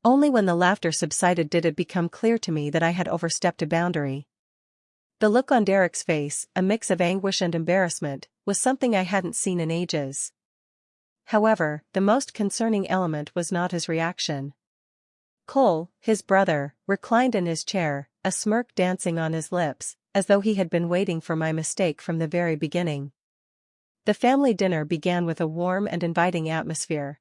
Only when the laughter subsided did it become clear to me that I had overstepped a boundary. The look on Derek's face, a mix of anguish and embarrassment, was something I hadn't seen in ages. However, the most concerning element was not his reaction. Cole, his brother, reclined in his chair, a smirk dancing on his lips, as though he had been waiting for my mistake from the very beginning. The family dinner began with a warm and inviting atmosphere.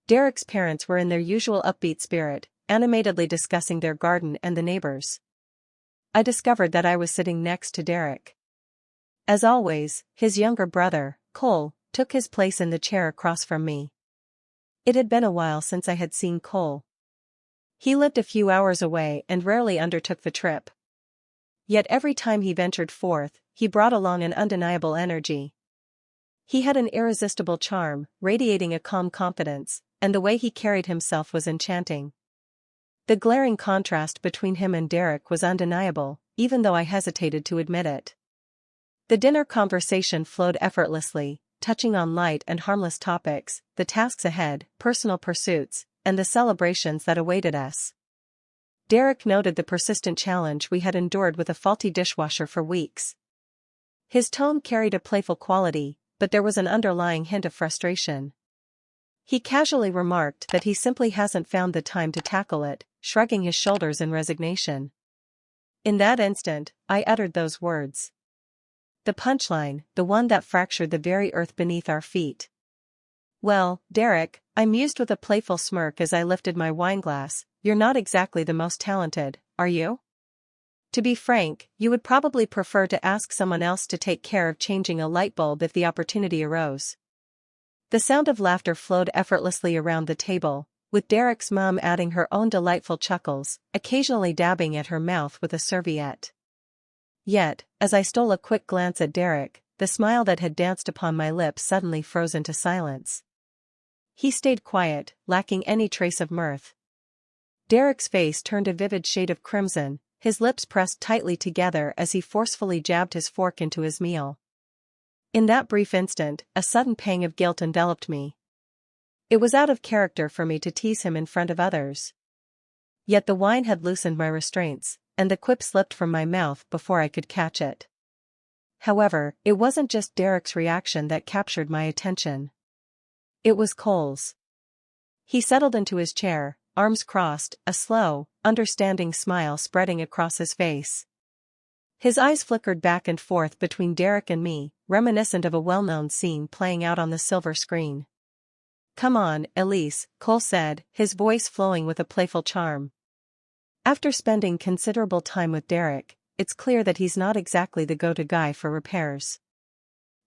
Derek's parents were in their usual upbeat spirit, animatedly discussing their garden and the neighbors. I discovered that I was sitting next to Derek. As always, his younger brother, Cole, took his place in the chair across from me. It had been a while since I had seen Cole. He lived a few hours away and rarely undertook the trip. Yet every time he ventured forth, he brought along an undeniable energy. He had an irresistible charm, radiating a calm confidence, and the way he carried himself was enchanting. The glaring contrast between him and Derek was undeniable, even though I hesitated to admit it. The dinner conversation flowed effortlessly, touching on light and harmless topics, the tasks ahead, personal pursuits, and the celebrations that awaited us. Derek noted the persistent challenge we had endured with a faulty dishwasher for weeks. His tone carried a playful quality, but there was an underlying hint of frustration. He casually remarked that he simply hasn't found the time to tackle it, shrugging his shoulders in resignation. In that instant, I uttered those words. The punchline, the one that fractured the very earth beneath our feet. Well, Derek, I mused with a playful smirk as I lifted my wineglass, you're not exactly the most talented, are you? To be frank, you would probably prefer to ask someone else to take care of changing a light bulb if the opportunity arose. The sound of laughter flowed effortlessly around the table, with Derek's mom adding her own delightful chuckles, occasionally dabbing at her mouth with a serviette. Yet, as I stole a quick glance at Derek, the smile that had danced upon my lips suddenly froze into silence. He stayed quiet, lacking any trace of mirth. Derek's face turned a vivid shade of crimson, his lips pressed tightly together as he forcefully jabbed his fork into his meal. In that brief instant, a sudden pang of guilt enveloped me. It was out of character for me to tease him in front of others. Yet the wine had loosened my restraints, and the quip slipped from my mouth before I could catch it. However, it wasn't just Derek's reaction that captured my attention. It was Cole's. He settled into his chair, arms crossed, a slow, understanding smile spreading across his face. His eyes flickered back and forth between Derek and me, reminiscent of a well-known scene playing out on the silver screen. "Come on, Elise," Cole said, his voice flowing with a playful charm. After spending considerable time with Derek, it's clear that he's not exactly the go-to guy for repairs.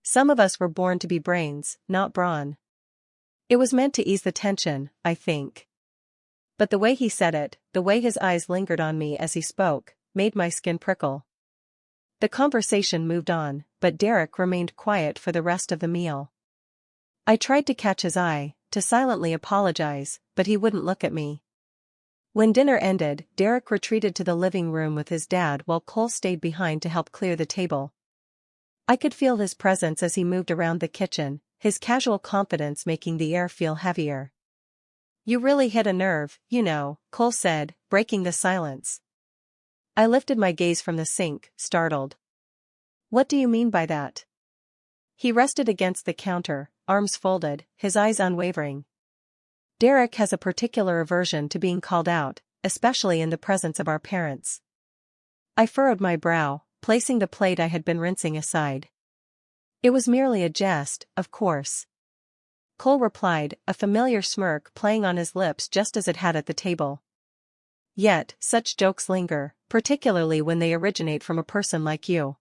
Some of us were born to be brains, not brawn. It was meant to ease the tension, I think. But the way he said it, the way his eyes lingered on me as he spoke, made my skin prickle. The conversation moved on, but Derek remained quiet for the rest of the meal. I tried to catch his eye, to silently apologize, but he wouldn't look at me. When dinner ended, Derek retreated to the living room with his dad while Cole stayed behind to help clear the table. I could feel his presence as he moved around the kitchen, his casual confidence making the air feel heavier. "You really hit a nerve, you know," Cole said, breaking the silence. I lifted my gaze from the sink, startled. "What do you mean by that?" He rested against the counter, arms folded, his eyes unwavering. "Derek has a particular aversion to being called out, especially in the presence of our parents." I furrowed my brow, placing the plate I had been rinsing aside. "It was merely a jest, of course," Cole replied, a familiar smirk playing on his lips just as it had at the table. "Yet, such jokes linger, particularly when they originate from a person like you."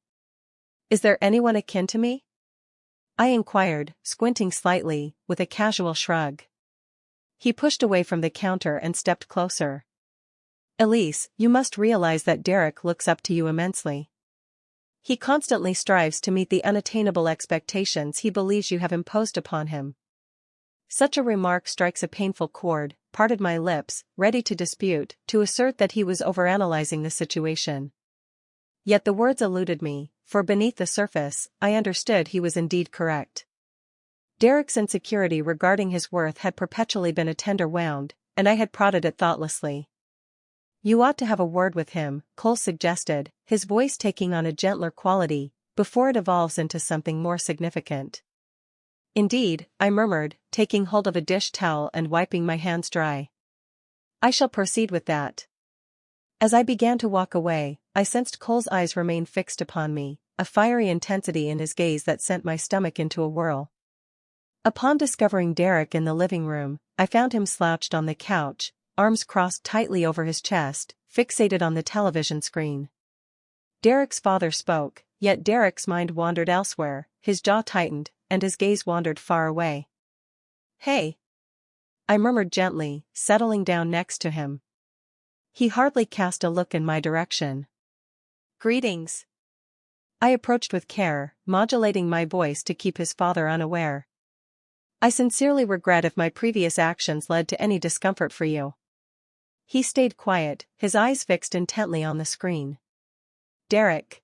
"Is there anyone akin to me?" I inquired, squinting slightly, with a casual shrug. He pushed away from the counter and stepped closer. "Elise, you must realize that Derek looks up to you immensely. He constantly strives to meet the unattainable expectations he believes you have imposed upon him." Such a remark strikes a painful chord, parted my lips, ready to dispute, to assert that he was overanalyzing the situation. Yet the words eluded me, for beneath the surface, I understood he was indeed correct. Derek's insecurity regarding his worth had perpetually been a tender wound, and I had prodded it thoughtlessly. "You ought to have a word with him," Cole suggested, his voice taking on a gentler quality, "before it evolves into something more significant." "Indeed," I murmured, taking hold of a dish towel and wiping my hands dry. "I shall proceed with that." As I began to walk away, I sensed Cole's eyes remain fixed upon me, a fiery intensity in his gaze that sent my stomach into a whirl. Upon discovering Derek in the living room, I found him slouched on the couch, arms crossed tightly over his chest, fixated on the television screen. Derek's father spoke, yet Derek's mind wandered elsewhere, his jaw tightened, and his gaze wandered far away. "Hey," I murmured gently, settling down next to him. He hardly cast a look in my direction. "Greetings." I approached with care, modulating my voice to keep his father unaware. "I sincerely regret if my previous actions led to any discomfort for you." He stayed quiet, his eyes fixed intently on the screen. "Derek."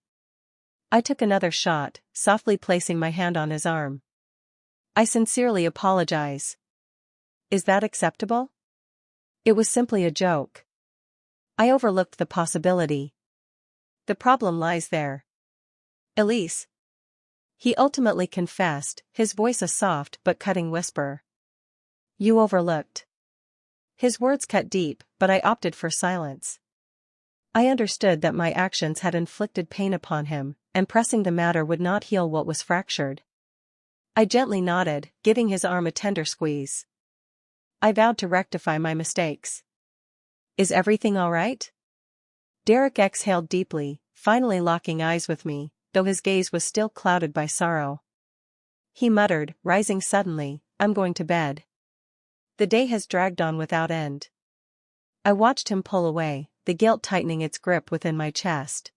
I took another shot, softly placing my hand on his arm. "I sincerely apologize. Is that acceptable?" It was simply a joke. I overlooked the possibility. "The problem lies there, Elise," he ultimately confessed, his voice a soft but cutting whisper. "You overlooked." His words cut deep, but I opted for silence. I understood that my actions had inflicted pain upon him, and pressing the matter would not heal what was fractured. I gently nodded, giving his arm a tender squeeze. I vowed to rectify my mistakes. "Is everything all right?" Derek exhaled deeply, finally locking eyes with me, though his gaze was still clouded by sorrow. He muttered, rising suddenly, "I'm going to bed. The day has dragged on without end." I watched him pull away, the guilt tightening its grip within my chest.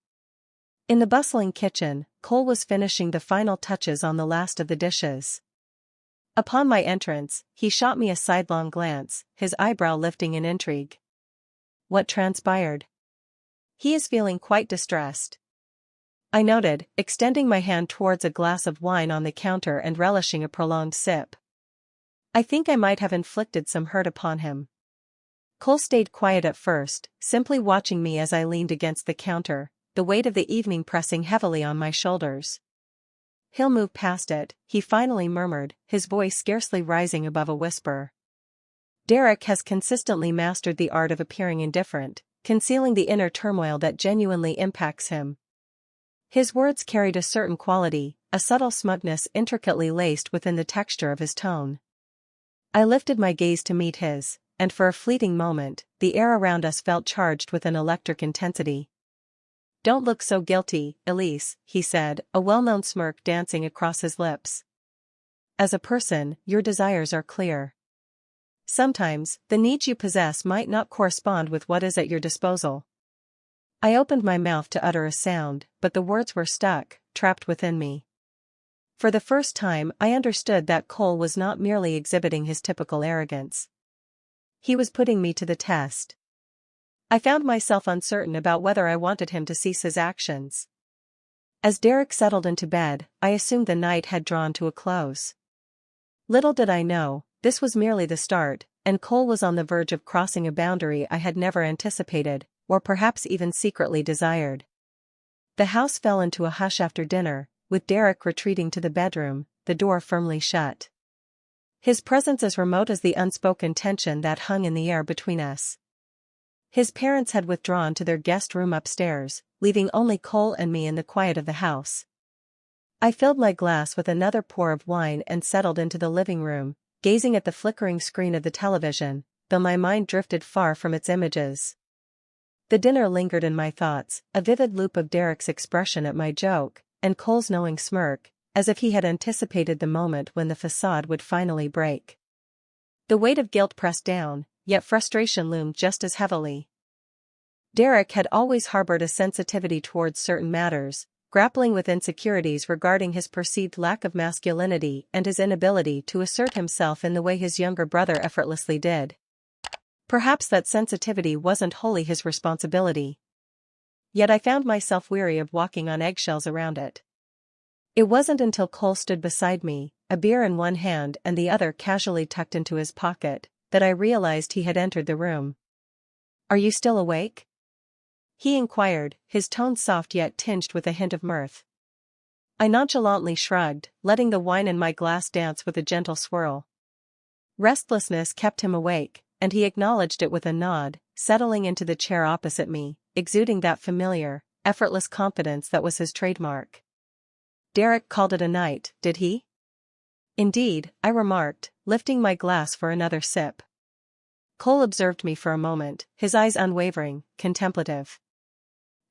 In the bustling kitchen, Cole was finishing the final touches on the last of the dishes. Upon my entrance, he shot me a sidelong glance, his eyebrow lifting in intrigue. "What transpired?" "He is feeling quite distressed," I noted, extending my hand towards a glass of wine on the counter and relishing a prolonged sip. "I think I might have inflicted some hurt upon him." Cole stayed quiet at first, simply watching me as I leaned against the counter, the weight of the evening pressing heavily on my shoulders. "He'll move past it," he finally murmured, his voice scarcely rising above a whisper. "Derek has consistently mastered the art of appearing indifferent, concealing the inner turmoil that genuinely impacts him." His words carried a certain quality, a subtle smugness intricately laced within the texture of his tone. I lifted my gaze to meet his, and for a fleeting moment, the air around us felt charged with an electric intensity. "Don't look so guilty, Elise," he said, a well-known smirk dancing across his lips. "As a person, your desires are clear. Sometimes, the needs you possess might not correspond with what is at your disposal." I opened my mouth to utter a sound, but the words were stuck, trapped within me. For the first time I understood that Cole was not merely exhibiting his typical arrogance. He was putting me to the test. I found myself uncertain about whether I wanted him to cease his actions. As Derek settled into bed, I assumed the night had drawn to a close. Little did I know, this was merely the start, and Cole was on the verge of crossing a boundary I had never anticipated, or perhaps even secretly desired. The house fell into a hush after dinner, with Derek retreating to the bedroom, the door firmly shut. His presence as remote as the unspoken tension that hung in the air between us. His parents had withdrawn to their guest room upstairs, leaving only Cole and me in the quiet of the house. I filled my glass with another pour of wine and settled into the living room, gazing at the flickering screen of the television, though my mind drifted far from its images. The dinner lingered in my thoughts, a vivid loop of Derek's expression at my joke, and Cole's knowing smirk, as if he had anticipated the moment when the facade would finally break. The weight of guilt pressed down, yet frustration loomed just as heavily. Derek had always harbored a sensitivity towards certain matters, grappling with insecurities regarding his perceived lack of masculinity and his inability to assert himself in the way his younger brother effortlessly did. Perhaps that sensitivity wasn't wholly his responsibility. Yet I found myself weary of walking on eggshells around it. It wasn't until Cole stood beside me, a beer in one hand and the other casually tucked into his pocket, that I realized he had entered the room. "Are you still awake?" he inquired, his tone soft yet tinged with a hint of mirth. I nonchalantly shrugged, letting the wine in my glass dance with a gentle swirl. Restlessness kept him awake, and he acknowledged it with a nod, settling into the chair opposite me, exuding that familiar, effortless confidence that was his trademark. "Derek called it a night, did he?" "Indeed," I remarked, lifting my glass for another sip. Cole observed me for a moment, his eyes unwavering, contemplative.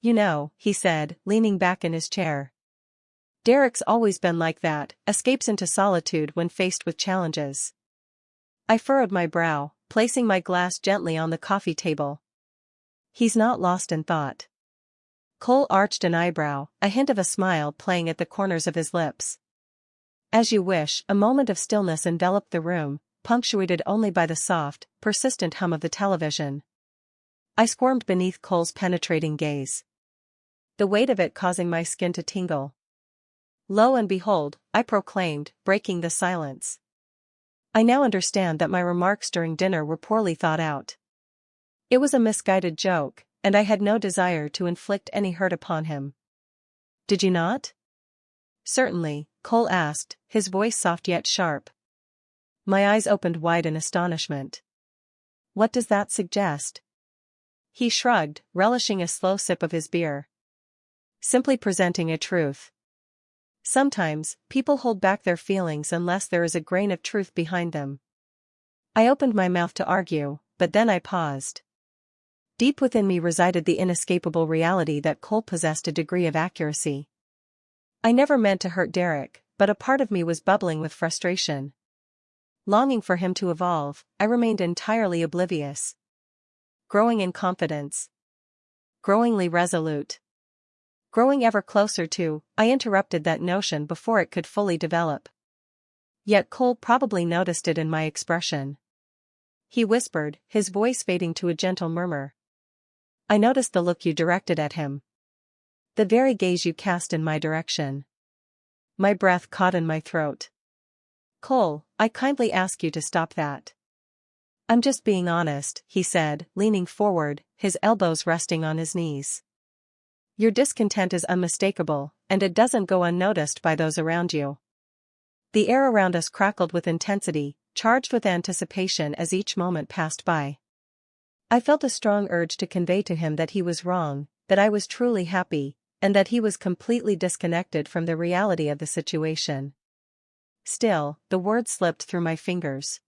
"You know," he said, leaning back in his chair. "Derek's always been like that, escapes into solitude when faced with challenges." I furrowed my brow, placing my glass gently on the coffee table. "He's not lost in thought." Cole arched an eyebrow, a hint of a smile playing at the corners of his lips. "As you wish." A moment of stillness enveloped the room, punctuated only by the soft, persistent hum of the television. I squirmed beneath Cole's penetrating gaze, the weight of it causing my skin to tingle. "Lo and behold," I proclaimed, breaking the silence. "I now understand that my remarks during dinner were poorly thought out. It was a misguided joke, and I had no desire to inflict any hurt upon him." "Did you not?" "Certainly," Cole asked, his voice soft yet sharp. My eyes opened wide in astonishment. "What does that suggest?" He shrugged, relishing a slow sip of his beer. "Simply presenting a truth. Sometimes, people hold back their feelings unless there is a grain of truth behind them." I opened my mouth to argue, but then I paused. Deep within me resided the inescapable reality that Cole possessed a degree of accuracy. I never meant to hurt Derek, but a part of me was bubbling with frustration. Longing for him to evolve, I remained entirely oblivious. Growing in confidence. Growingly resolute. Growing ever closer to, I interrupted that notion before it could fully develop. Yet Cole probably noticed it in my expression. He whispered, his voice fading to a gentle murmur. "I noticed the look you directed at him. The very gaze you cast in my direction." My breath caught in my throat. "Cole, I kindly ask you to stop that." "I'm just being honest," he said, leaning forward, his elbows resting on his knees. "Your discontent is unmistakable, and it doesn't go unnoticed by those around you." The air around us crackled with intensity, charged with anticipation as each moment passed by. I felt a strong urge to convey to him that he was wrong, that I was truly happy, and that he was completely disconnected from the reality of the situation. Still, the words slipped through my fingers.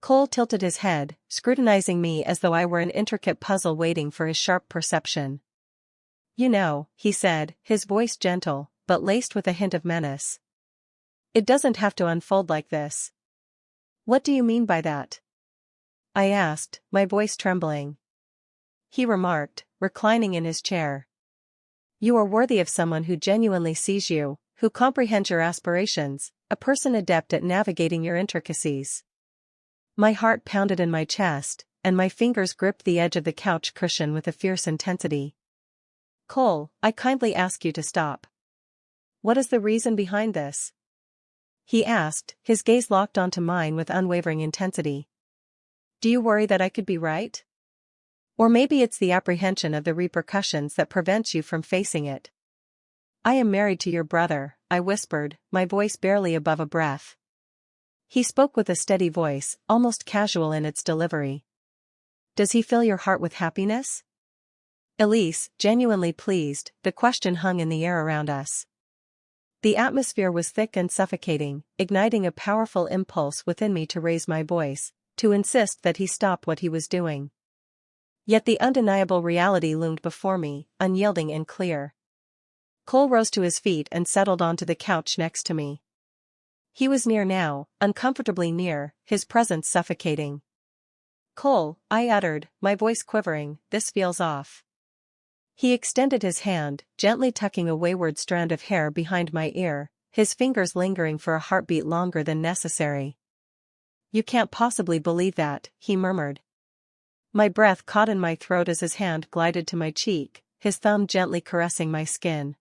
Cole tilted his head, scrutinizing me as though I were an intricate puzzle waiting for his sharp perception. "You know," he said, his voice gentle, but laced with a hint of menace. "It doesn't have to unfold like this." "What do you mean by that?" I asked, my voice trembling. He remarked, reclining in his chair. "You are worthy of someone who genuinely sees you, who comprehends your aspirations, a person adept at navigating your intricacies." My heart pounded in my chest, and my fingers gripped the edge of the couch cushion with a fierce intensity. "Cole, I kindly ask you to stop." "What is the reason behind this?" he asked, his gaze locked onto mine with unwavering intensity. "Do you worry that I could be right? Or maybe it's the apprehension of the repercussions that prevents you from facing it." "I am married to your brother," I whispered, my voice barely above a breath. He spoke with a steady voice, almost casual in its delivery. "Does he fill your heart with happiness?" Elise, genuinely pleased, the question hung in the air around us. The atmosphere was thick and suffocating, igniting a powerful impulse within me to raise my voice, to insist that he stop what he was doing. Yet the undeniable reality loomed before me, unyielding and clear. Cole rose to his feet and settled onto the couch next to me. He was near now, uncomfortably near, his presence suffocating. "Cole," I uttered, my voice quivering, "this feels off." He extended his hand, gently tucking a wayward strand of hair behind my ear, his fingers lingering for a heartbeat longer than necessary. "You can't possibly believe that," he murmured. My breath caught in my throat as his hand glided to my cheek, his thumb gently caressing my skin.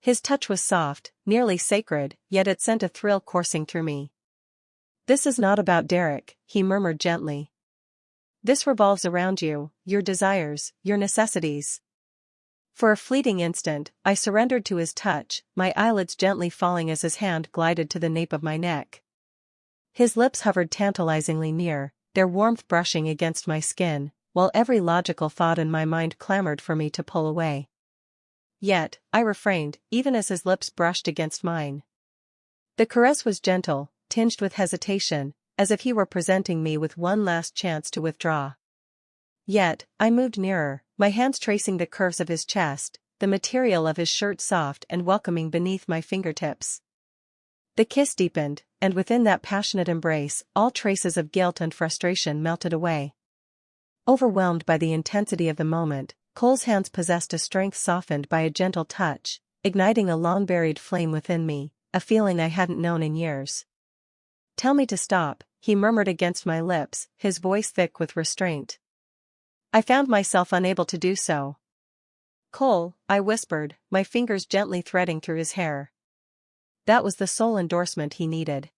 His touch was soft, nearly sacred, yet it sent a thrill coursing through me. "This is not about Derek," he murmured gently. "This revolves around you, your desires, your necessities." For a fleeting instant, I surrendered to his touch, my eyelids gently falling as his hand glided to the nape of my neck. His lips hovered tantalizingly near, their warmth brushing against my skin, while every logical thought in my mind clamored for me to pull away. Yet, I refrained, even as his lips brushed against mine. The caress was gentle, tinged with hesitation, as if he were presenting me with one last chance to withdraw. Yet, I moved nearer, my hands tracing the curves of his chest, the material of his shirt soft and welcoming beneath my fingertips. The kiss deepened, and within that passionate embrace, all traces of guilt and frustration melted away. Overwhelmed by the intensity of the moment, Cole's hands possessed a strength softened by a gentle touch, igniting a long-buried flame within me, a feeling I hadn't known in years. "Tell me to stop," he murmured against my lips, his voice thick with restraint. I found myself unable to do so. "Cole," I whispered, my fingers gently threading through his hair. That was the sole endorsement he needed.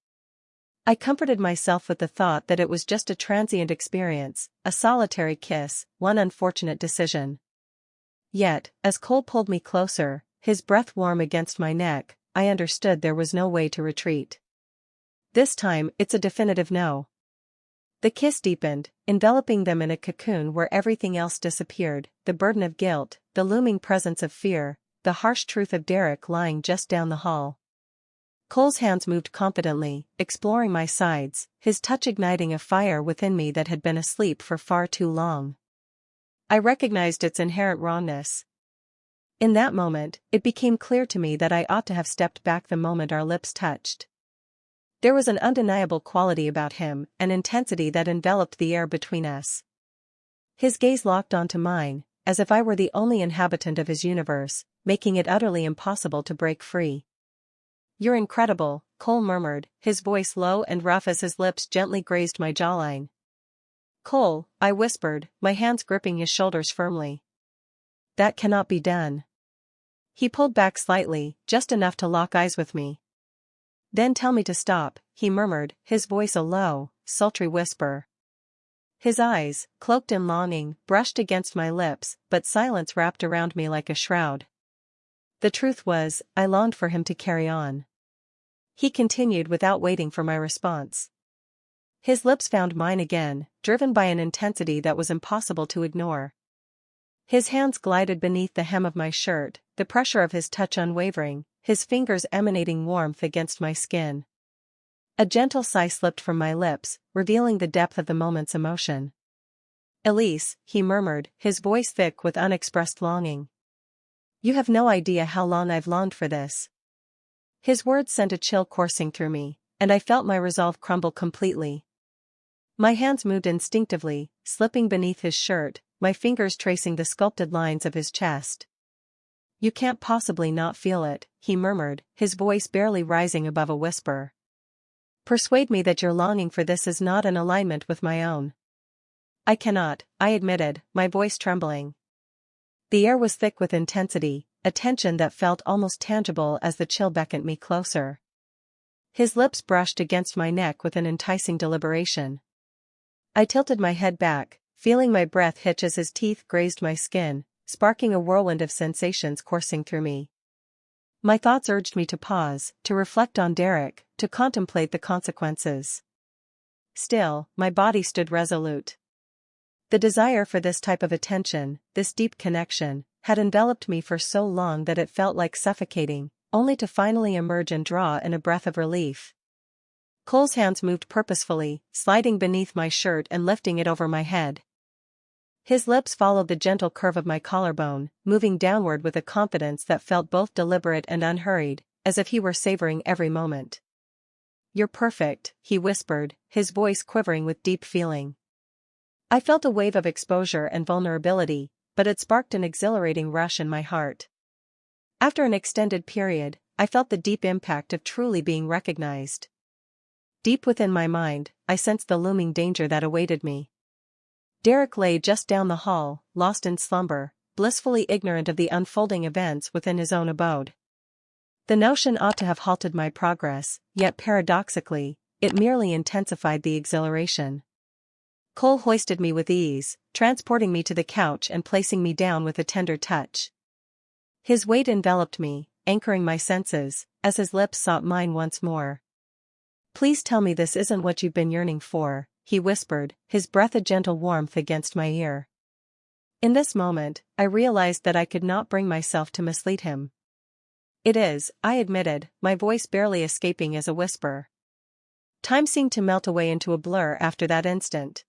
I comforted myself with the thought that it was just a transient experience, a solitary kiss, one unfortunate decision. Yet, as Cole pulled me closer, his breath warm against my neck, I understood there was no way to retreat. "This time, it's a definitive no." The kiss deepened, enveloping them in a cocoon where everything else disappeared, the burden of guilt, the looming presence of fear, the harsh truth of Derek lying just down the hall. Cole's hands moved confidently, exploring my sides, his touch igniting a fire within me that had been asleep for far too long. I recognized its inherent rawness. In that moment, it became clear to me that I ought to have stepped back the moment our lips touched. There was an undeniable quality about him, an intensity that enveloped the air between us. His gaze locked onto mine, as if I were the only inhabitant of his universe, making it utterly impossible to break free. "You're incredible," Cole murmured, his voice low and rough as his lips gently grazed my jawline. "Cole," I whispered, my hands gripping his shoulders firmly. "That cannot be done." He pulled back slightly, just enough to lock eyes with me. "Then tell me to stop," he murmured, his voice a low, sultry whisper. His eyes, cloaked in longing, brushed against my lips, but silence wrapped around me like a shroud. The truth was, I longed for him to carry on. He continued without waiting for my response. His lips found mine again, driven by an intensity that was impossible to ignore. His hands glided beneath the hem of my shirt, the pressure of his touch unwavering, his fingers emanating warmth against my skin. A gentle sigh slipped from my lips, revealing the depth of the moment's emotion. "Elise," he murmured, his voice thick with unexpressed longing. "You have no idea how long I've longed for this." His words sent a chill coursing through me, and I felt my resolve crumble completely. My hands moved instinctively, slipping beneath his shirt, my fingers tracing the sculpted lines of his chest. "You can't possibly not feel it," he murmured, his voice barely rising above a whisper. "Persuade me that your longing for this is not in alignment with my own." "I cannot," I admitted, my voice trembling. The air was thick with intensity, a tension that felt almost tangible as the chill beckoned me closer. His lips brushed against my neck with an enticing deliberation. I tilted my head back, feeling my breath hitch as his teeth grazed my skin, sparking a whirlwind of sensations coursing through me. My thoughts urged me to pause, to reflect on Derek, to contemplate the consequences. Still, my body stood resolute. The desire for this type of attention, this deep connection, had enveloped me for so long that it felt like suffocating, only to finally emerge and draw in a breath of relief. Cole's hands moved purposefully, sliding beneath my shirt and lifting it over my head. His lips followed the gentle curve of my collarbone, moving downward with a confidence that felt both deliberate and unhurried, as if he were savoring every moment. "You're perfect," he whispered, his voice quivering with deep feeling. I felt a wave of exposure and vulnerability, but it sparked an exhilarating rush in my heart. After an extended period, I felt the deep impact of truly being recognized. Deep within my mind, I sensed the looming danger that awaited me. Derek lay just down the hall, lost in slumber, blissfully ignorant of the unfolding events within his own abode. The notion ought to have halted my progress, yet paradoxically, it merely intensified the exhilaration. Cole hoisted me with ease, transporting me to the couch and placing me down with a tender touch. His weight enveloped me, anchoring my senses, as his lips sought mine once more. "Please tell me this isn't what you've been yearning for," he whispered, his breath a gentle warmth against my ear. In this moment, I realized that I could not bring myself to mislead him. "It is," I admitted, my voice barely escaping as a whisper. Time seemed to melt away into a blur after that instant.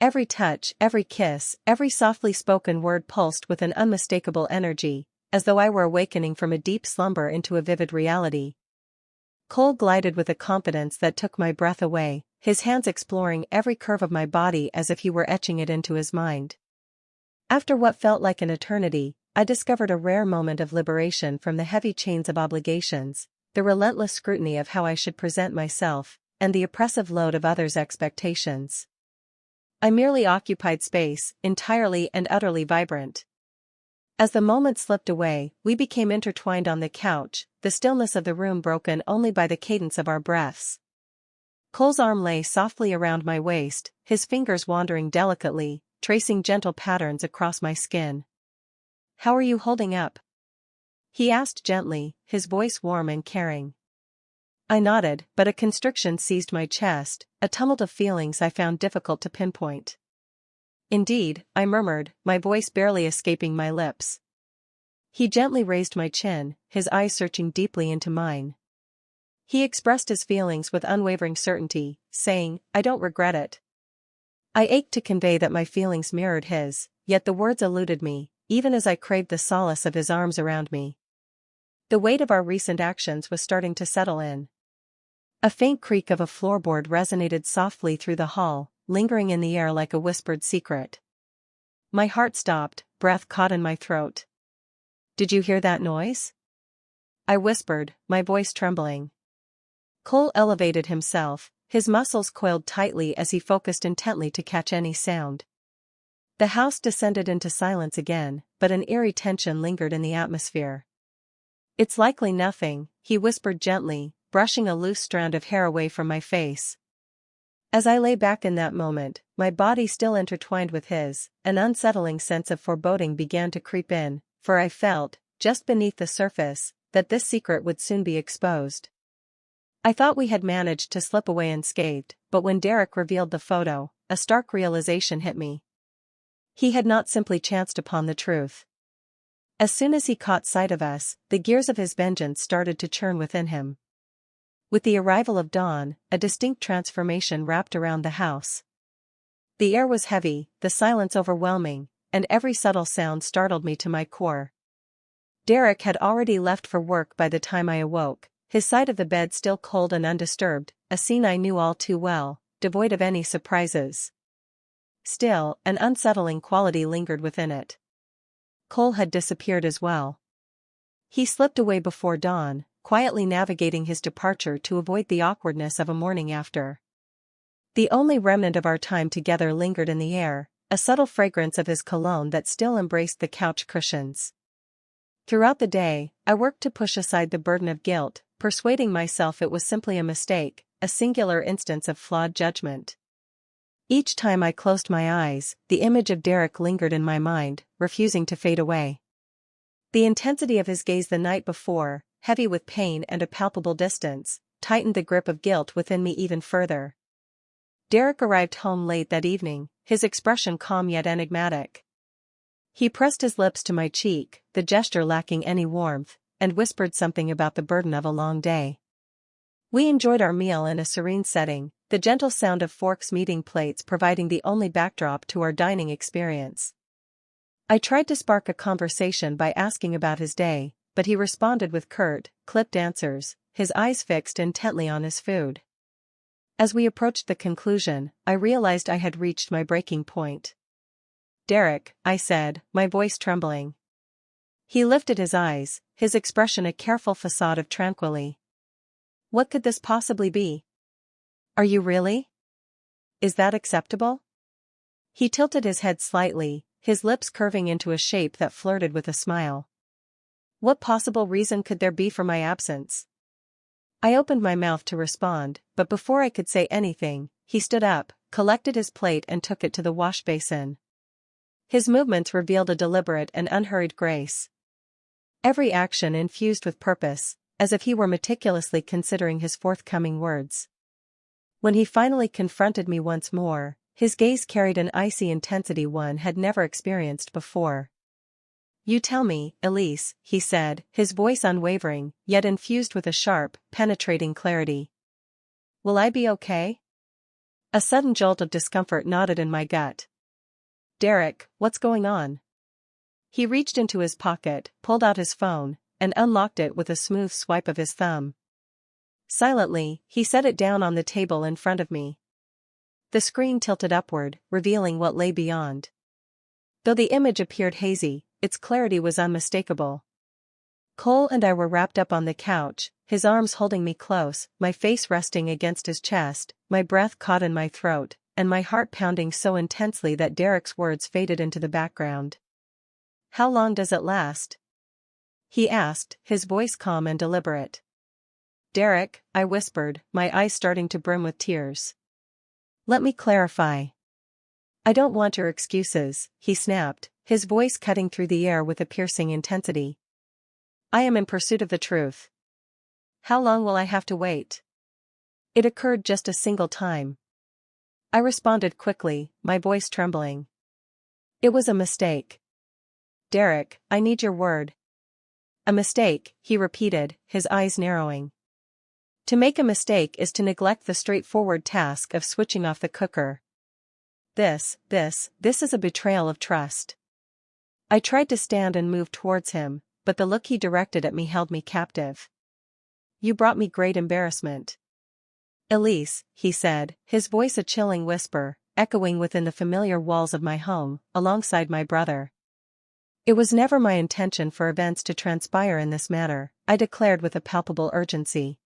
Every touch, every kiss, every softly spoken word pulsed with an unmistakable energy, as though I were awakening from a deep slumber into a vivid reality. Cole glided with a confidence that took my breath away, his hands exploring every curve of my body as if he were etching it into his mind. After what felt like an eternity, I discovered a rare moment of liberation from the heavy chains of obligations, the relentless scrutiny of how I should present myself, and the oppressive load of others' expectations. I merely occupied space, entirely and utterly vibrant. As the moment slipped away, we became intertwined on the couch, the stillness of the room broken only by the cadence of our breaths. Cole's arm lay softly around my waist, his fingers wandering delicately, tracing gentle patterns across my skin. "How are you holding up?" he asked gently, his voice warm and caring. I nodded, but a constriction seized my chest, a tumult of feelings I found difficult to pinpoint. "Indeed," I murmured, my voice barely escaping my lips. He gently raised my chin, his eyes searching deeply into mine. He expressed his feelings with unwavering certainty, saying, "I don't regret it." I ached to convey that my feelings mirrored his, yet the words eluded me, even as I craved the solace of his arms around me. The weight of our recent actions was starting to settle in. A faint creak of a floorboard resonated softly through the hall, lingering in the air like a whispered secret. My heart stopped, breath caught in my throat. "Did you hear that noise?" I whispered, my voice trembling. Cole elevated himself, his muscles coiled tightly as he focused intently to catch any sound. The house descended into silence again, but an eerie tension lingered in the atmosphere. "It's likely nothing," he whispered gently, brushing a loose strand of hair away from my face. As I lay back in that moment, my body still intertwined with his, an unsettling sense of foreboding began to creep in, for I felt, just beneath the surface, that this secret would soon be exposed. I thought we had managed to slip away unscathed, but when Derek revealed the photo, a stark realization hit me. He had not simply chanced upon the truth. As soon as he caught sight of us, the gears of his vengeance started to churn within him. With the arrival of dawn, a distinct transformation wrapped around the house. The air was heavy, the silence overwhelming, and every subtle sound startled me to my core. Derek had already left for work by the time I awoke, his side of the bed still cold and undisturbed, a scene I knew all too well, devoid of any surprises. Still, an unsettling quality lingered within it. Cole had disappeared as well. He slipped away before dawn, quietly navigating his departure to avoid the awkwardness of a morning after. The only remnant of our time together lingered in the air, a subtle fragrance of his cologne that still embraced the couch cushions. Throughout the day, I worked to push aside the burden of guilt, persuading myself it was simply a mistake, a singular instance of flawed judgment. Each time I closed my eyes, the image of Derek lingered in my mind, refusing to fade away. The intensity of his gaze the night before, heavy with pain and a palpable distance, tightened the grip of guilt within me even further. Derek arrived home late that evening, his expression calm yet enigmatic. He pressed his lips to my cheek, the gesture lacking any warmth, and whispered something about the burden of a long day. We enjoyed our meal in a serene setting, the gentle sound of forks meeting plates providing the only backdrop to our dining experience. I tried to spark a conversation by asking about his day, but he responded with curt, clipped answers, his eyes fixed intently on his food. As we approached the conclusion, I realized I had reached my breaking point. "Derek," I said, my voice trembling. He lifted his eyes, his expression a careful facade of tranquility. "What could this possibly be? Are you really? Is that acceptable?" He tilted his head slightly, his lips curving into a shape that flirted with a smile. "What possible reason could there be for my absence?" I opened my mouth to respond, but before I could say anything, he stood up, collected his plate and took it to the wash basin. His movements revealed a deliberate and unhurried grace. Every action infused with purpose, as if he were meticulously considering his forthcoming words. When he finally confronted me once more, his gaze carried an icy intensity one had never experienced before. "You tell me, Elise," he said, his voice unwavering, yet infused with a sharp, penetrating clarity. "Will I be okay?" A sudden jolt of discomfort knotted in my gut. "Derek, what's going on?" He reached into his pocket, pulled out his phone, and unlocked it with a smooth swipe of his thumb. Silently, he set it down on the table in front of me. The screen tilted upward, revealing what lay beyond. Though the image appeared hazy, its clarity was unmistakable. Cole and I were wrapped up on the couch, his arms holding me close, my face resting against his chest, my breath caught in my throat, and my heart pounding so intensely that Derek's words faded into the background. "How long does it last?" he asked, his voice calm and deliberate. "Derek," I whispered, my eyes starting to brim with tears. "Let me clarify." "I don't want your excuses," he snapped, his voice cutting through the air with a piercing intensity. "I am in pursuit of the truth." "How long will I have to wait?" It occurred just a single time. I responded quickly, my voice trembling. "It was a mistake." "Derek, I need your word." "A mistake," he repeated, his eyes narrowing. "To make a mistake is to neglect the straightforward task of switching off the cooker. This is a betrayal of trust." I tried to stand and move towards him, but the look he directed at me held me captive. "You brought me great embarrassment." "Elise," he said, his voice a chilling whisper, echoing within the familiar walls of my home, alongside my brother. "It was never my intention for events to transpire in this manner," I declared with a palpable urgency.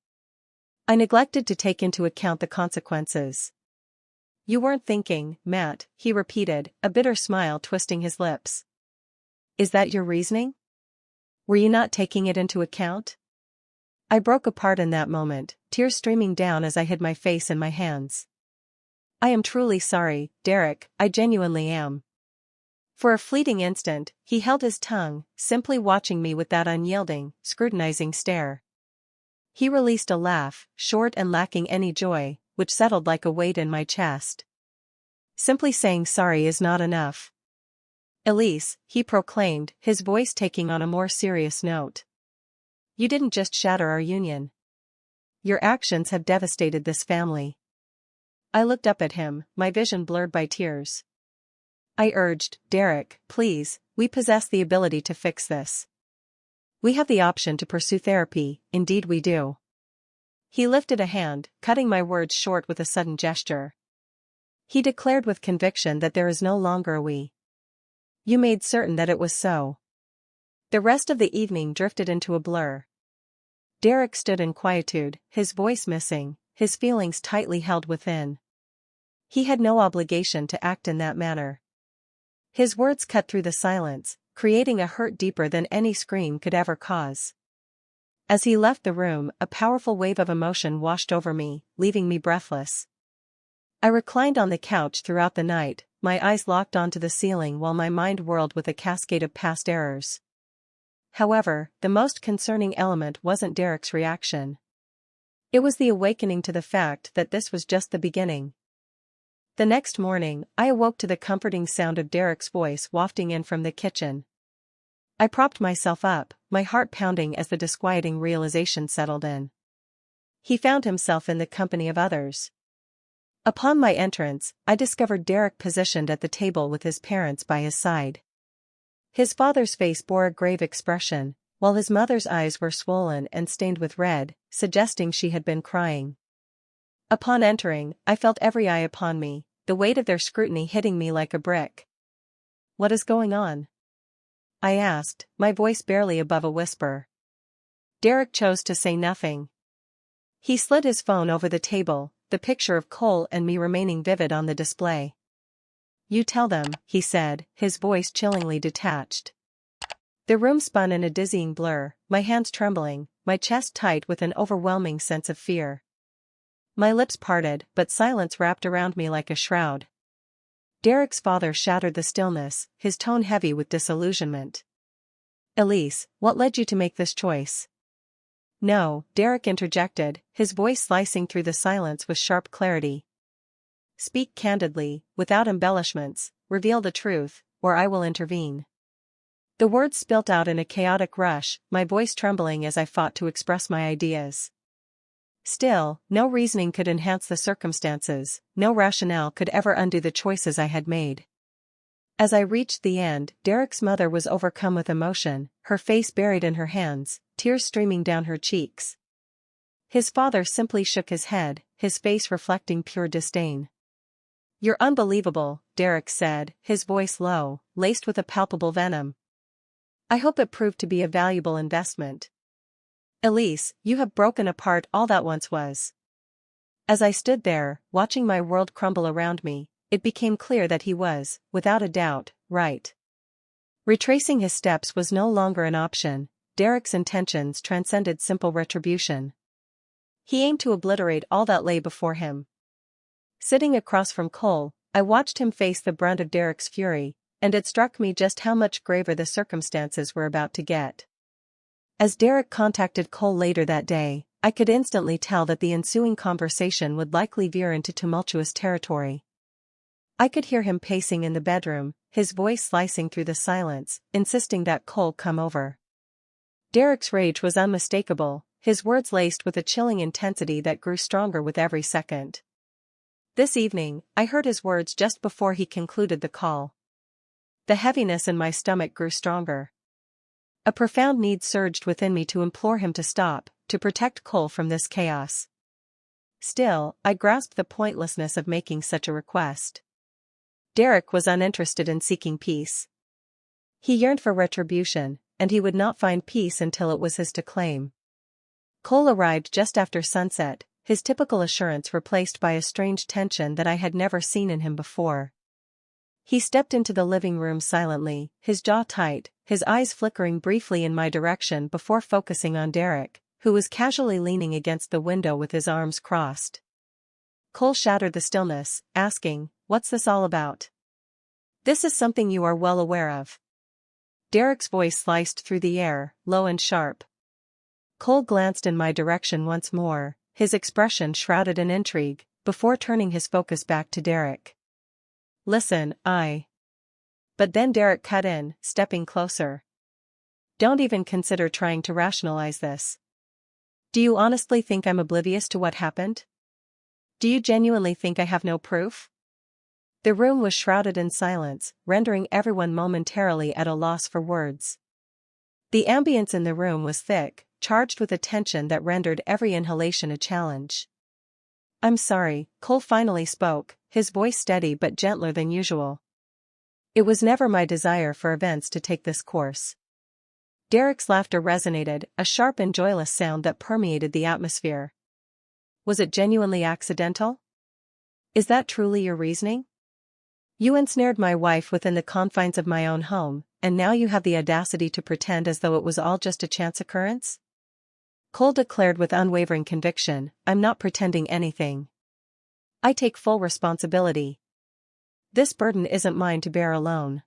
"I neglected to take into account the consequences." "You weren't thinking, Matt," he repeated, a bitter smile twisting his lips. "Is that your reasoning? Were you not taking it into account?" I broke apart in that moment, tears streaming down as I hid my face in my hands. "I am truly sorry, Derek, I genuinely am." For a fleeting instant, he held his tongue, simply watching me with that unyielding, scrutinizing stare. He released a laugh, short and lacking any joy, which settled like a weight in my chest. "Simply saying sorry is not enough. Elise," he proclaimed, his voice taking on a more serious note. "You didn't just shatter our union. Your actions have devastated this family." I looked up at him, my vision blurred by tears. I urged, "Derek, please, we possess the ability to fix this. We have the option to pursue therapy, indeed we do." He lifted a hand, cutting my words short with a sudden gesture. He declared with conviction that there is no longer a we. "You made certain that it was so." The rest of the evening drifted into a blur. Derek stood in quietude, his voice missing, his feelings tightly held within. He had no obligation to act in that manner. His words cut through the silence, creating a hurt deeper than any scream could ever cause. As he left the room, a powerful wave of emotion washed over me, leaving me breathless. I reclined on the couch throughout the night, my eyes locked onto the ceiling while my mind whirled with a cascade of past errors. However, the most concerning element wasn't Derek's reaction. It was the awakening to the fact that this was just the beginning. The next morning, I awoke to the comforting sound of Derek's voice wafting in from the kitchen. I propped myself up, my heart pounding as the disquieting realization settled in. He found himself in the company of others. Upon my entrance, I discovered Derek positioned at the table with his parents by his side. His father's face bore a grave expression, while his mother's eyes were swollen and stained with red, suggesting she had been crying. Upon entering, I felt every eye upon me, the weight of their scrutiny hitting me like a brick. "What is going on?" I asked, my voice barely above a whisper. Derek chose to say nothing. He slid his phone over the table, the picture of Cole and me remaining vivid on the display. "You tell them," he said, his voice chillingly detached. The room spun in a dizzying blur, my hands trembling, my chest tight with an overwhelming sense of fear. My lips parted, but silence wrapped around me like a shroud. Derek's father shattered the stillness, his tone heavy with disillusionment. "Elise, what led you to make this choice?" "No," Derek interjected, his voice slicing through the silence with sharp clarity. "Speak candidly, without embellishments, reveal the truth, or I will intervene." The words spilt out in a chaotic rush, my voice trembling as I fought to express my ideas. Still, no reasoning could enhance the circumstances, no rationale could ever undo the choices I had made. As I reached the end, Derek's mother was overcome with emotion, her face buried in her hands, tears streaming down her cheeks. His father simply shook his head, his face reflecting pure disdain. "You're unbelievable," Derek said, his voice low, laced with a palpable venom. "I hope it proved to be a valuable investment. Elise, you have broken apart all that once was." As I stood there, watching my world crumble around me, it became clear that he was, without a doubt, right. Retracing his steps was no longer an option. Derek's intentions transcended simple retribution. He aimed to obliterate all that lay before him. Sitting across from Cole, I watched him face the brunt of Derek's fury, and it struck me just how much graver the circumstances were about to get. As Derek contacted Cole later that day, I could instantly tell that the ensuing conversation would likely veer into tumultuous territory. I could hear him pacing in the bedroom, his voice slicing through the silence, insisting that Cole come over. Derek's rage was unmistakable, his words laced with a chilling intensity that grew stronger with every second. This evening, I heard his words just before he concluded the call. The heaviness in my stomach grew stronger. A profound need surged within me to implore him to stop, to protect Cole from this chaos. Still, I grasped the pointlessness of making such a request. Derek was uninterested in seeking peace. He yearned for retribution, and he would not find peace until it was his to claim. Cole arrived just after sunset, his typical assurance replaced by a strange tension that I had never seen in him before. He stepped into the living room silently, his jaw tight, his eyes flickering briefly in my direction before focusing on Derek, who was casually leaning against the window with his arms crossed. Cole shattered the stillness, asking, "What's this all about?" "This is something you are well aware of." Derek's voice sliced through the air, low and sharp. Cole glanced in my direction once more, his expression shrouded in intrigue, before turning his focus back to Derek. "Listen, But then Derek cut in, stepping closer. "Don't even consider trying to rationalize this. Do you honestly think I'm oblivious to what happened? Do you genuinely think I have no proof?" The room was shrouded in silence, rendering everyone momentarily at a loss for words. The ambience in the room was thick, charged with a tension that rendered every inhalation a challenge. "I'm sorry," Cole finally spoke, his voice steady but gentler than usual. "It was never my desire for events to take this course." Derek's laughter resonated, a sharp and joyless sound that permeated the atmosphere. "Was it genuinely accidental? Is that truly your reasoning? You ensnared my wife within the confines of my own home, and now you have the audacity to pretend as though it was all just a chance occurrence?" Cole declared with unwavering conviction, "I'm not pretending anything. I take full responsibility. This burden isn't mine to bear alone."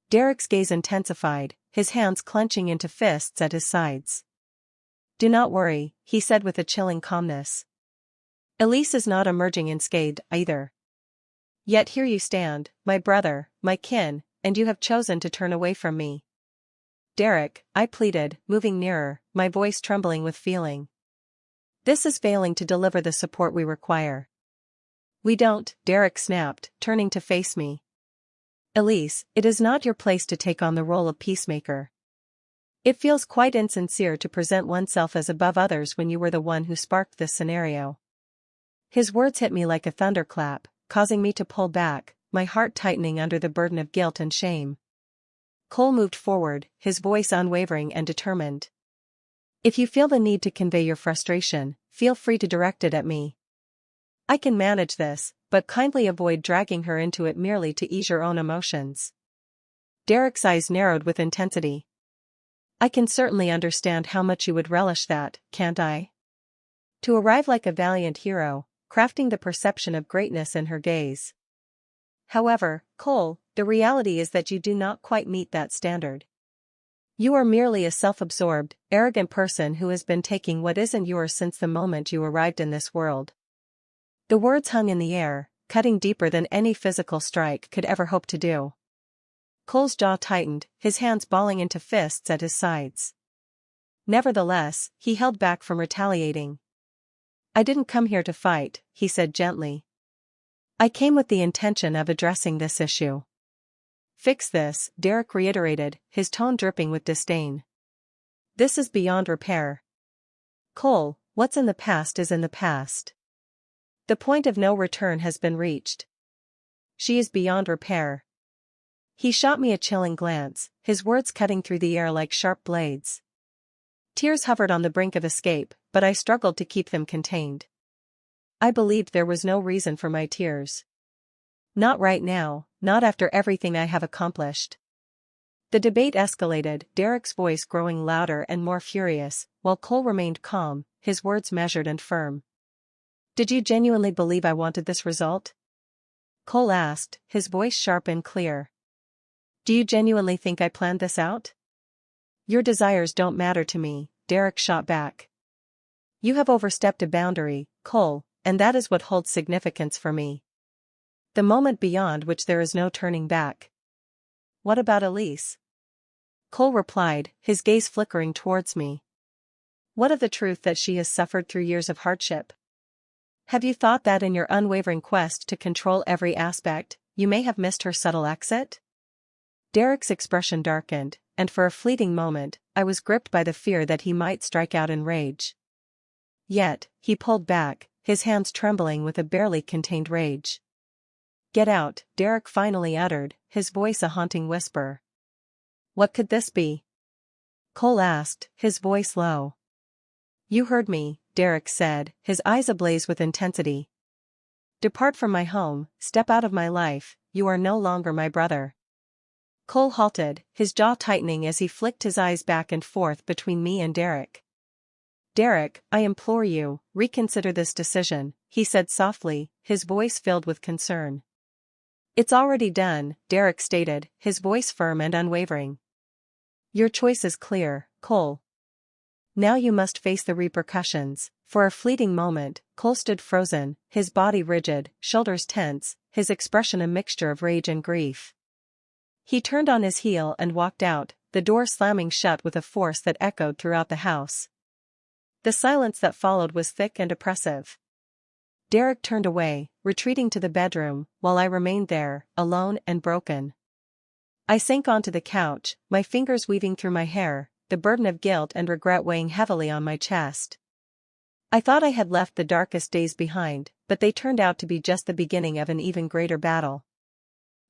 Derek's gaze intensified, his hands clenching into fists at his sides. "Do not worry," he said with a chilling calmness. "Elise is not emerging unscathed either. Yet here you stand, my brother, my kin, and you have chosen to turn away from me." "Derek," I pleaded, moving nearer, my voice trembling with feeling. "This is failing to deliver the support we require." "We don't," Derek snapped, turning to face me. "Elise, it is not your place to take on the role of peacemaker. It feels quite insincere to present oneself as above others when you were the one who sparked this scenario." His words hit me like a thunderclap, causing me to pull back, my heart tightening under the burden of guilt and shame. Cole moved forward, his voice unwavering and determined. "If you feel the need to convey your frustration, feel free to direct it at me. I can manage this, but kindly avoid dragging her into it merely to ease your own emotions." Derek's eyes narrowed with intensity. I can certainly understand how much you would relish that, can't I? To arrive like a valiant hero, crafting the perception of greatness in her gaze. However, Cole, the reality is that you do not quite meet that standard. You are merely a self-absorbed, arrogant person who has been taking what isn't yours since the moment you arrived in this world. The words hung in the air, cutting deeper than any physical strike could ever hope to do. Cole's jaw tightened, his hands balling into fists at his sides. Nevertheless, he held back from retaliating. I didn't come here to fight, he said gently. I came with the intention of addressing this issue. Fix this, Derek reiterated, his tone dripping with disdain. This is beyond repair. Cole, what's in the past is in the past. The point of no return has been reached. She is beyond repair. He shot me a chilling glance, his words cutting through the air like sharp blades. Tears hovered on the brink of escape, but I struggled to keep them contained. I believed there was no reason for my tears. Not right now, not after everything I have accomplished. The debate escalated, Derek's voice growing louder and more furious, while Cole remained calm, his words measured and firm. Did you genuinely believe I wanted this result? Cole asked, his voice sharp and clear. Do you genuinely think I planned this out? Your desires don't matter to me, Derek shot back. You have overstepped a boundary, Cole, and that is what holds significance for me. The moment beyond which there is no turning back. What about Elise? Cole replied, his gaze flickering towards me. What of the truth that she has suffered through years of hardship? Have you thought that in your unwavering quest to control every aspect, you may have missed her subtle exit? Derek's expression darkened, and for a fleeting moment, I was gripped by the fear that he might strike out in rage. Yet, he pulled back, his hands trembling with a barely contained rage. Get out, Derek finally uttered, his voice a haunting whisper. What could this be? Cole asked, his voice low. You heard me, Derek said, his eyes ablaze with intensity. Depart from my home, step out of my life, you are no longer my brother. Cole halted, his jaw tightening as he flicked his eyes back and forth between me and Derek. Derek, I implore you, reconsider this decision, he said softly, his voice filled with concern. It's already done, Derek stated, his voice firm and unwavering. Your choice is clear, Cole. Now you must face the repercussions. For a fleeting moment, Cole stood frozen, his body rigid, shoulders tense, his expression a mixture of rage and grief. He turned on his heel and walked out, the door slamming shut with a force that echoed throughout the house. The silence that followed was thick and oppressive. Derek turned away, retreating to the bedroom, while I remained there, alone and broken. I sank onto the couch, my fingers weaving through my hair, the burden of guilt and regret weighing heavily on my chest. I thought I had left the darkest days behind, but they turned out to be just the beginning of an even greater battle.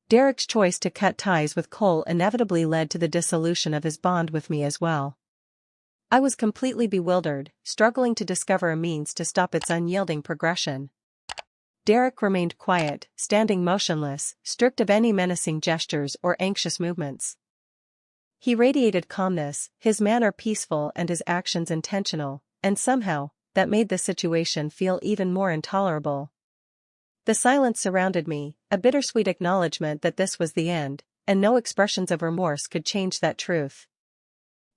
Derek's choice to cut ties with Cole inevitably led to the dissolution of his bond with me as well. I was completely bewildered, struggling to discover a means to stop its unyielding progression. Derek remained quiet, standing motionless, stripped of any menacing gestures or anxious movements. He radiated calmness, his manner peaceful and his actions intentional, and somehow, that made the situation feel even more intolerable. The silence surrounded me, a bittersweet acknowledgement that this was the end, and no expressions of remorse could change that truth.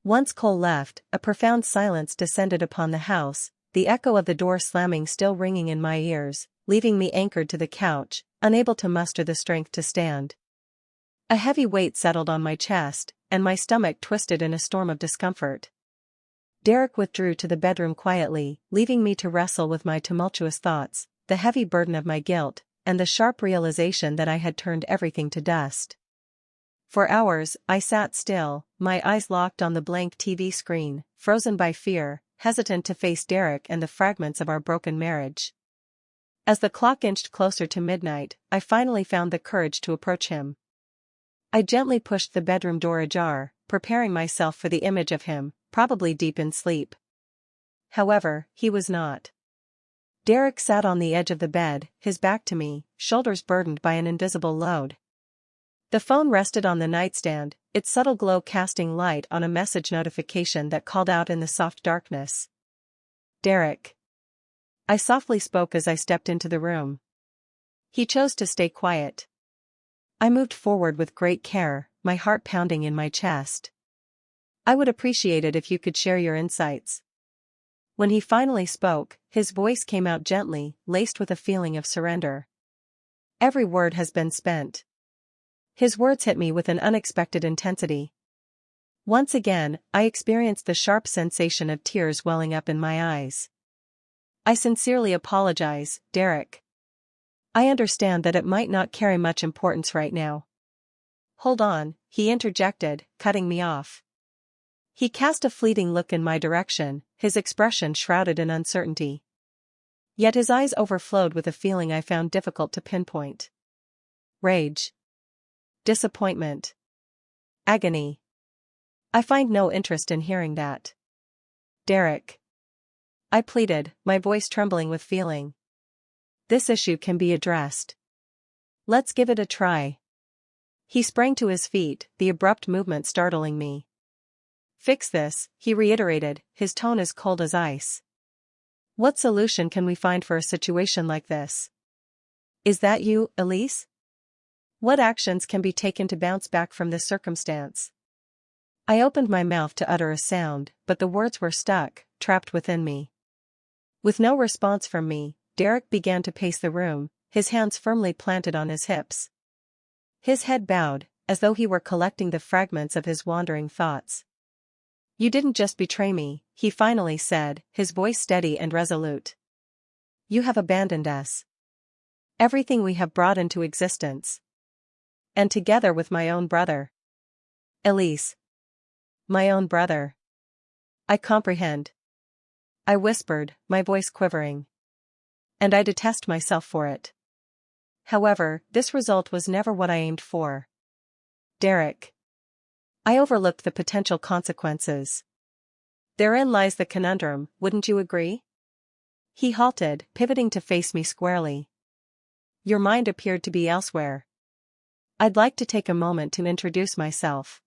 Once Cole left, a profound silence descended upon the house, the echo of the door slamming still ringing in my ears, leaving me anchored to the couch, unable to muster the strength to stand. A heavy weight settled on my chest, and my stomach twisted in a storm of discomfort. Derek withdrew to the bedroom quietly, leaving me to wrestle with my tumultuous thoughts, the heavy burden of my guilt, and the sharp realization that I had turned everything to dust. For hours, I sat still, my eyes locked on the blank TV screen, frozen by fear, hesitant to face Derek and the fragments of our broken marriage. As the clock inched closer to midnight, I finally found the courage to approach him. I gently pushed the bedroom door ajar, preparing myself for the image of him, probably deep in sleep. However, he was not. Derek sat on the edge of the bed, his back to me, shoulders burdened by an invisible load. The phone rested on the nightstand, its subtle glow casting light on a message notification that called out in the soft darkness. Derek. I softly spoke as I stepped into the room. He chose to stay quiet. I moved forward with great care, my heart pounding in my chest. I would appreciate it if you could share your insights. When he finally spoke, his voice came out gently, laced with a feeling of surrender. Every word has been spent. His words hit me with an unexpected intensity. Once again, I experienced the sharp sensation of tears welling up in my eyes. I sincerely apologize, Derek. I understand that it might not carry much importance right now. Hold on, he interjected, cutting me off. He cast a fleeting look in my direction, his expression shrouded in uncertainty. Yet his eyes overflowed with a feeling I found difficult to pinpoint. Rage. Disappointment. Agony. I find no interest in hearing that. Derek. I pleaded, my voice trembling with feeling. This issue can be addressed. Let's give it a try. He sprang to his feet, the abrupt movement startling me. Fix this, he reiterated, his tone as cold as ice. What solution can we find for a situation like this? Is that you, Elise? What actions can be taken to bounce back from this circumstance? I opened my mouth to utter a sound, but the words were stuck, trapped within me. With no response from me, Derek began to pace the room, his hands firmly planted on his hips. His head bowed, as though he were collecting the fragments of his wandering thoughts. You didn't just betray me, he finally said, his voice steady and resolute. You have abandoned us. Everything we have brought into existence. And together with my own brother. Elise. My own brother. I comprehend. I whispered, my voice quivering. And I detest myself for it. However, this result was never what I aimed for. Derek. I overlooked the potential consequences. Therein lies the conundrum, wouldn't you agree? He halted, pivoting to face me squarely. Your mind appeared to be elsewhere. I'd like to take a moment to introduce myself.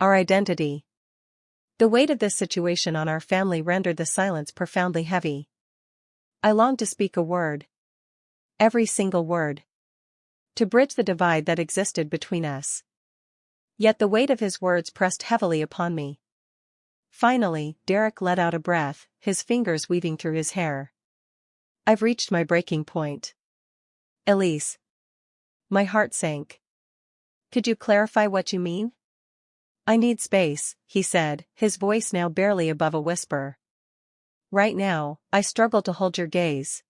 Our identity. The weight of this situation on our family rendered the silence profoundly heavy. I longed to speak a word. Every single word. To bridge the divide that existed between us. Yet the weight of his words pressed heavily upon me. Finally, Derek let out a breath, his fingers weaving through his hair. I've reached my breaking point. Elise. My heart sank. Could you clarify what you mean? I need space, he said, his voice now barely above a whisper. Right now, I struggle to hold your gaze.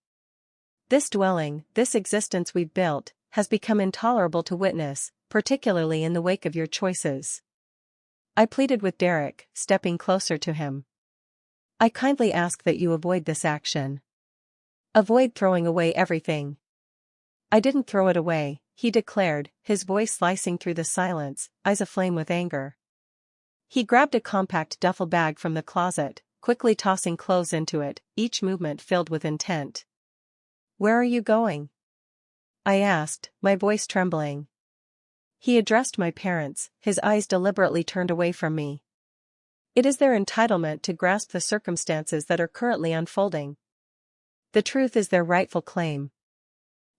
This dwelling, this existence we've built, has become intolerable to witness, particularly in the wake of your choices. I pleaded with Derek, stepping closer to him. I kindly ask that you avoid this action. Avoid throwing away everything. I didn't throw it away, he declared, his voice slicing through the silence, eyes aflame with anger. He grabbed a compact duffel bag from the closet, quickly tossing clothes into it, each movement filled with intent. Where are you going? I asked, my voice trembling. He addressed my parents, his eyes deliberately turned away from me. It is their entitlement to grasp the circumstances that are currently unfolding. The truth is their rightful claim.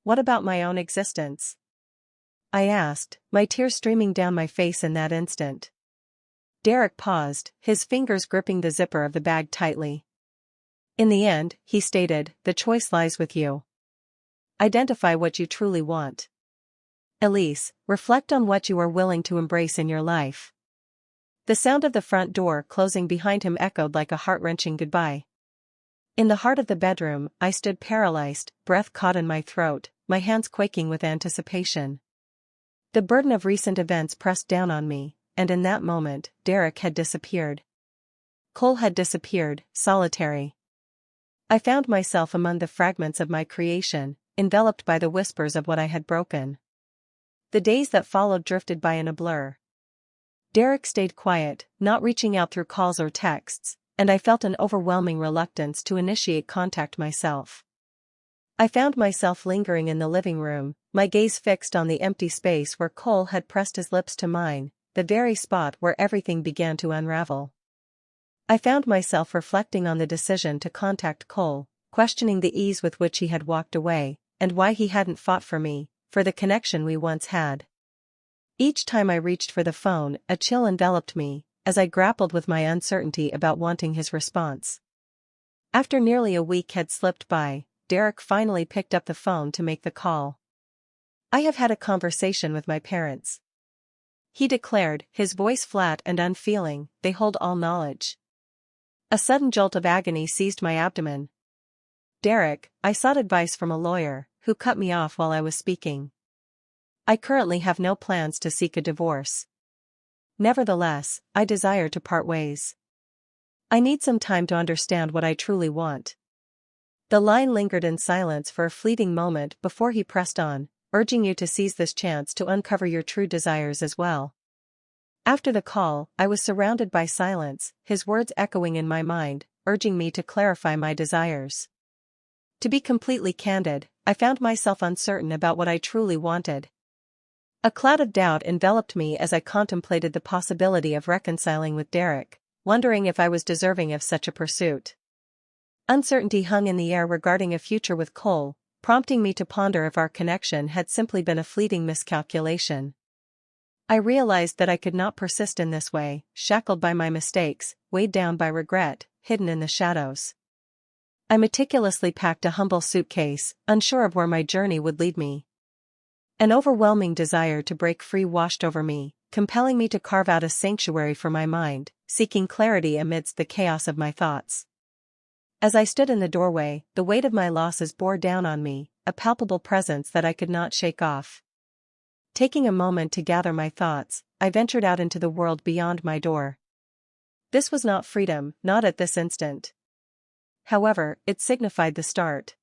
What about my own existence? I asked, my tears streaming down my face in that instant. Derek paused, his fingers gripping the zipper of the bag tightly. In the end, he stated, the choice lies with you. Identify what you truly want. Elise, reflect on what you are willing to embrace in your life. The sound of the front door closing behind him echoed like a heart-wrenching goodbye. In the heart of the bedroom, I stood paralyzed, breath caught in my throat, my hands quaking with anticipation. The burden of recent events pressed down on me, and in that moment, Derek had disappeared. Cole had disappeared, solitary. I found myself among the fragments of my creation, enveloped by the whispers of what I had broken. The days that followed drifted by in a blur. Derek stayed quiet, not reaching out through calls or texts, and I felt an overwhelming reluctance to initiate contact myself. I found myself lingering in the living room, my gaze fixed on the empty space where Cole had pressed his lips to mine, the very spot where everything began to unravel. I found myself reflecting on the decision to contact Cole, questioning the ease with which he had walked away, and why he hadn't fought for me, for the connection we once had. Each time I reached for the phone, a chill enveloped me, as I grappled with my uncertainty about wanting his response. After nearly a week had slipped by, Derek finally picked up the phone to make the call. "I have had a conversation with my parents," he declared, his voice flat and unfeeling. "They hold all knowledge." A sudden jolt of agony seized my abdomen. "Derek, I sought advice from a lawyer, who cut me off while I was speaking. I currently have no plans to seek a divorce. Nevertheless, I desire to part ways. I need some time to understand what I truly want." The line lingered in silence for a fleeting moment before he pressed on, "Urging you to seize this chance to uncover your true desires as well." After the call, I was surrounded by silence, his words echoing in my mind, urging me to clarify my desires. To be completely candid, I found myself uncertain about what I truly wanted. A cloud of doubt enveloped me as I contemplated the possibility of reconciling with Derek, wondering if I was deserving of such a pursuit. Uncertainty hung in the air regarding a future with Cole, prompting me to ponder if our connection had simply been a fleeting miscalculation. I realized that I could not persist in this way, shackled by my mistakes, weighed down by regret, hidden in the shadows. I meticulously packed a humble suitcase, unsure of where my journey would lead me. An overwhelming desire to break free washed over me, compelling me to carve out a sanctuary for my mind, seeking clarity amidst the chaos of my thoughts. As I stood in the doorway, the weight of my losses bore down on me, a palpable presence that I could not shake off. Taking a moment to gather my thoughts, I ventured out into the world beyond my door. This was not freedom, not at this instant. However, it signified the start.